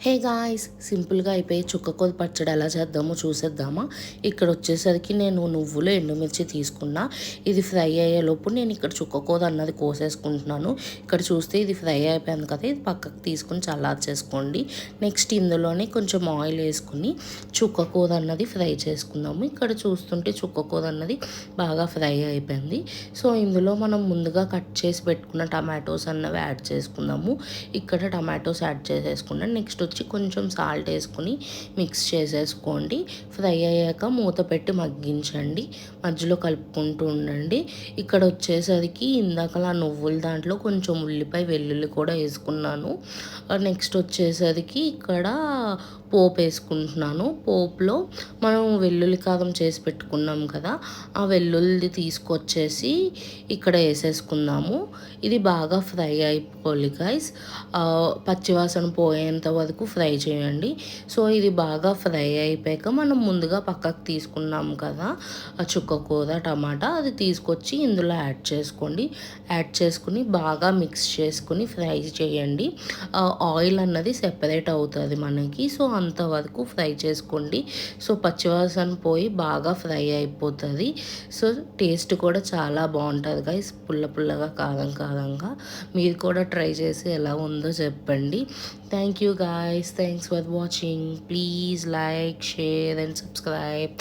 Hey guys, సింపుల్గా అయిపోయి చుక్కకూర పచ్చడి ఎలా చేద్దామో చూసేద్దామా. ఇక్కడ వచ్చేసరికి నేను నువ్వులు ఎండుమిర్చి తీసుకున్నా. ఇది ఫ్రై అయ్యేలోపు నేను ఇక్కడ చుక్కకూర అన్నది కోసేసుకుంటున్నాను. ఇక్కడ చూస్తే ఇది ఫ్రై అయిపోయింది కదా, ఇది పక్కకు తీసుకుని చల్లార్చేసుకోండి. నెక్స్ట్ ఇందులోనే కొంచెం ఆయిల్ వేసుకుని చుక్కకూర అన్నది ఫ్రై చేసుకుందాము. ఇక్కడ చూస్తుంటే చుక్కకూర అన్నది బాగా ఫ్రై అయిపోయింది. సో ఇందులో మనం ముందుగా కట్ చేసి పెట్టుకున్న టమాటోస్ అన్నవి యాడ్ చేసుకుందాము. ఇక్కడ టమాటోస్ యాడ్ చేసేసుకున్నాను. నెక్స్ట్ వచ్చి కొంచెం సాల్ట్ వేసుకొని మిక్స్ చేసేసుకోండి. ఫ్రై అయ్యాక మూత పెట్టి మగ్గించండి, మధ్యలో కలుపుకుంటూ ఉండండి. ఇక్కడ వచ్చేసరికి ఇందాకలా నువ్వుల దాంట్లో కొంచెం ఉల్లిపాయ వెల్లుల్లి కూడా వేసుకున్నాను. నెక్స్ట్ వచ్చేసరికి ఇక్కడ పోపు వేసుకుంటున్నాను. పోపులో మనం వెల్లుల్లి కారం చేసి పెట్టుకున్నాం కదా, ఆ వెల్లుల్లి తీసుకొచ్చేసి ఇక్కడ వేసేసుకుందాము. ఇది బాగా ఫ్రై అయిపోవాలి గైస్, పచ్చివాసన పోయేంత వరకు ఫ్రై చేయండి. సో ఇది బాగా ఫ్రై అయిపోయాక మనం ముందుగా పక్కకు తీసుకున్నాం కదా ఆ చుక్కకూర టమాటా, అది తీసుకొచ్చి ఇందులో యాడ్ చేసుకోండి. యాడ్ చేసుకుని బాగా మిక్స్ చేసుకుని ఫ్రై చేయండి. ఆయిల్ అన్నది సెపరేట్ అవుతుంది మనకి, సో అంతవరకు ఫ్రై చేసుకోండి. సో పచ్చివాసన పోయి బాగా ఫ్రై అయిపోతుంది. సో టేస్ట్ కూడా చాలా బాగుంటుంది గైస్, పుల్ల పుల్లగా కారం కారంగా. మీరు కూడా ట్రై చేసి ఎలా ఉందో చెప్పండి. Thank you guys, thanks for watching. Please like, share and subscribe.